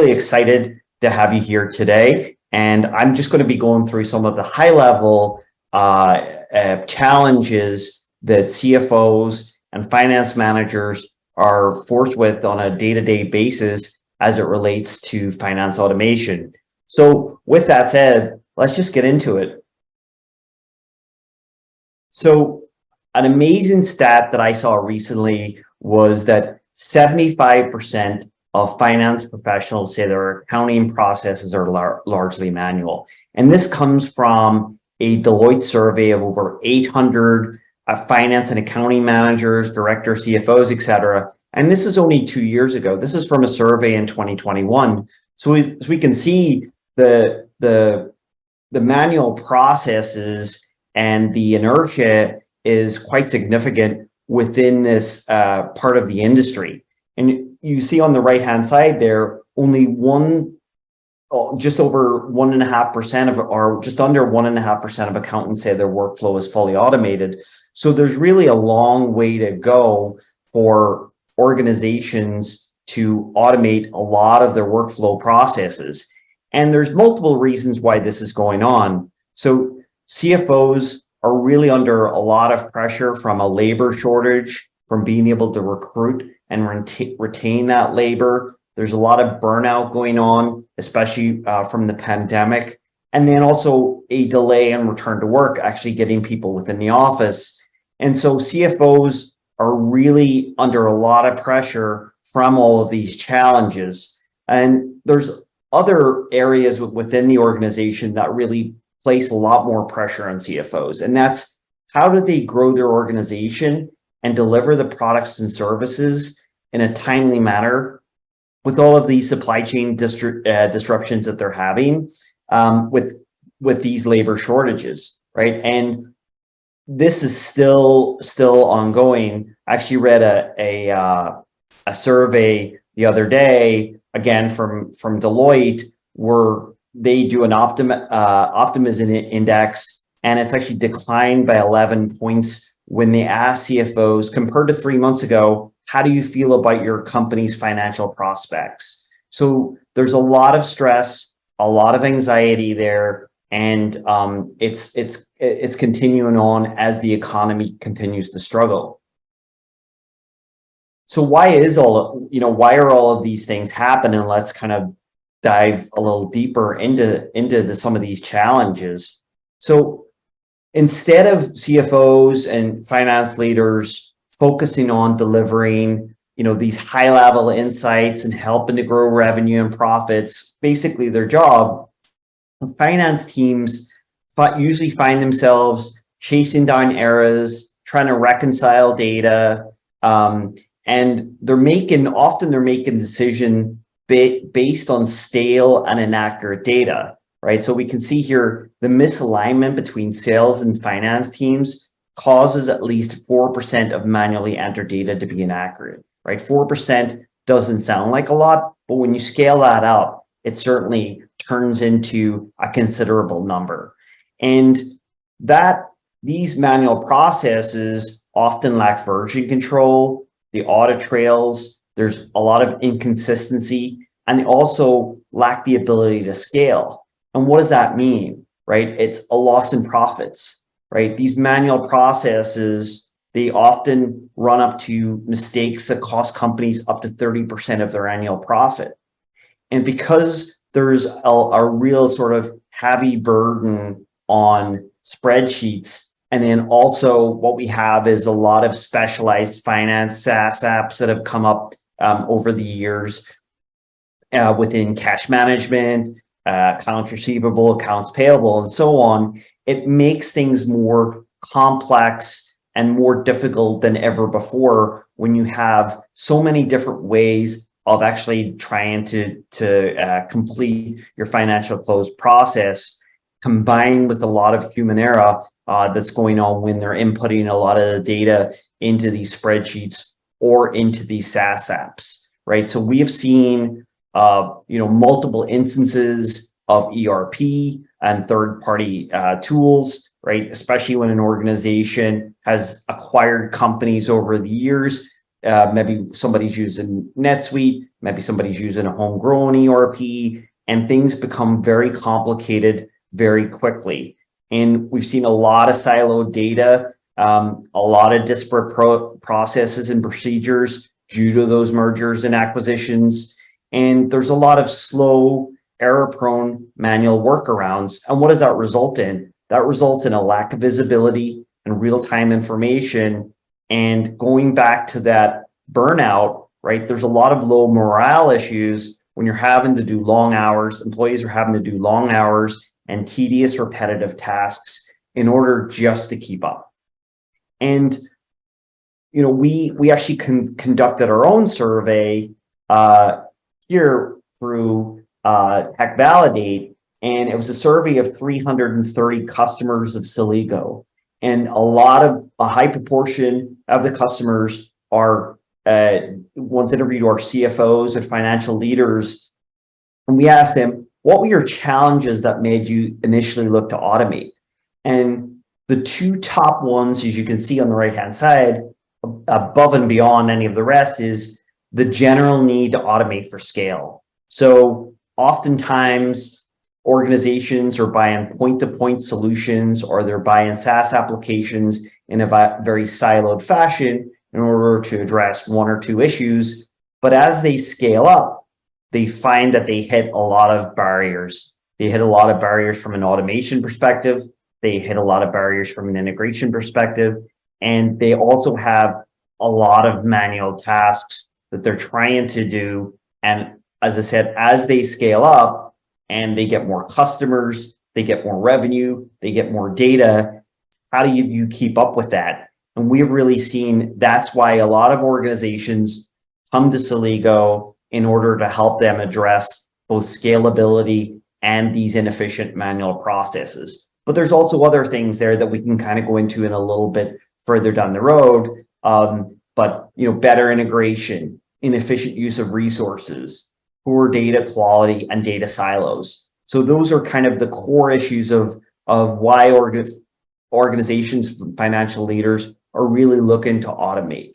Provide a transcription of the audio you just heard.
really excited to have you here today. And I'm just going to be going through some of the high-level challenges that CFOs and finance managers are forced with on a day-to-day basis as it relates to finance automation. So with that said, let's just get into it. So an amazing stat that I saw recently was that 75% of finance professionals say their accounting processes are largely manual. And this comes from a Deloitte survey of over 800 finance and accounting managers, directors, CFOs, etc. And this is only 2 years ago. This is from a survey in 2021. So as we can see, the manual processes and the inertia is quite significant within this part of the industry. And you see on the right-hand side there, only just over 1.5% of, or just under 1.5% of accountants say their workflow is fully automated. So there's really a long way to go for organizations to automate a lot of their workflow processes. And there's multiple reasons why this is going on. So CFOs are really under a lot of pressure from a labor shortage, from being able to recruit and retain that labor. There's a lot of burnout going on, especially from the pandemic. And then also a delay in return to work, actually getting people within the office. And so CFOs are really under a lot of pressure from all of these challenges. And there's other areas within the organization that really place a lot more pressure on CFOs. And that's, how do they grow their organization and deliver the products and services in a timely manner with all of these supply chain disruptions that they're having with these labor shortages, right? And this is still ongoing. I actually read a survey the other day, again from Deloitte, where they do an optimism index, and it's actually declined by 11 points when they ask CFOs, compared to 3 months ago, how do you feel about your company's financial prospects? So there's a lot of stress, a lot of anxiety there, and it's continuing on as the economy continues to struggle. So why are all of these things happening? Let's kind of dive a little deeper into some of these challenges. So instead of CFOs and finance leaders focusing on delivering, these high-level insights and helping to grow revenue and profits, basically their job, finance teams usually find themselves chasing down errors, trying to reconcile data, and they're making decisions based on stale and inaccurate data, right? So we can see here the misalignment between sales and finance teams causes at least 4% of manually entered data to be inaccurate, right? 4% doesn't sound like a lot, but when you scale that up, it certainly turns into a considerable number. And these manual processes often lack version control, the audit trails, there's a lot of inconsistency, and they also lack the ability to scale. And what does that mean, right? It's a loss in profits, right? These manual processes, they often run up to mistakes that cost companies up to 30% of their annual profit. And because there's a real sort of heavy burden on spreadsheets, and then also what we have is a lot of specialized finance SaaS apps that have come up over the years within cash management, accounts receivable, accounts payable, and so on. It makes things more complex and more difficult than ever before when you have so many different ways of actually trying to complete your financial close process, combined with a lot of human error that's going on when they're inputting a lot of the data into these spreadsheets or into these SaaS apps, right? So we have seen multiple instances of ERP and third-party tools, right? Especially when an organization has acquired companies over the years. Maybe somebody's using NetSuite, maybe somebody's using a homegrown ERP, and things become very complicated very quickly. And we've seen a lot of siloed data, a lot of disparate processes and procedures due to those mergers and acquisitions. And there's a lot of slow, error-prone manual workarounds. And what does that result in? That results in a lack of visibility and real-time information. And going back to that burnout, right? There's a lot of low morale issues when you're having to do long hours. Employees are having to do long hours and tedious, repetitive tasks in order just to keep up. And we actually conducted our own survey here through Tech Validate, and it was a survey of 330 customers of Celigo, and a high proportion of the customers are once interviewed our CFOs and financial leaders, and we asked them, what were your challenges that made you initially look to automate? And the two top ones, as you can see on the right-hand side, above and beyond any of the rest, is the general need to automate for scale. So oftentimes organizations are buying point-to-point solutions, or they're buying SaaS applications in a very siloed fashion in order to address one or two issues. But as they scale up, they find that they hit a lot of barriers. They hit a lot of barriers from an automation perspective. They hit a lot of barriers from an integration perspective. And they also have a lot of manual tasks that they're trying to do. And as I said, as they scale up and they get more customers, they get more revenue, they get more data, how do you keep up with that? And we've really seen that's why a lot of organizations come to Celigo in order to help them address both scalability and these inefficient manual processes. But there's also other things there that we can kind of go into in a little bit further down the road. But better integration, inefficient use of resources, poor data quality, and data silos. So those are kind of the core issues of why organizations, financial leaders are really looking to automate.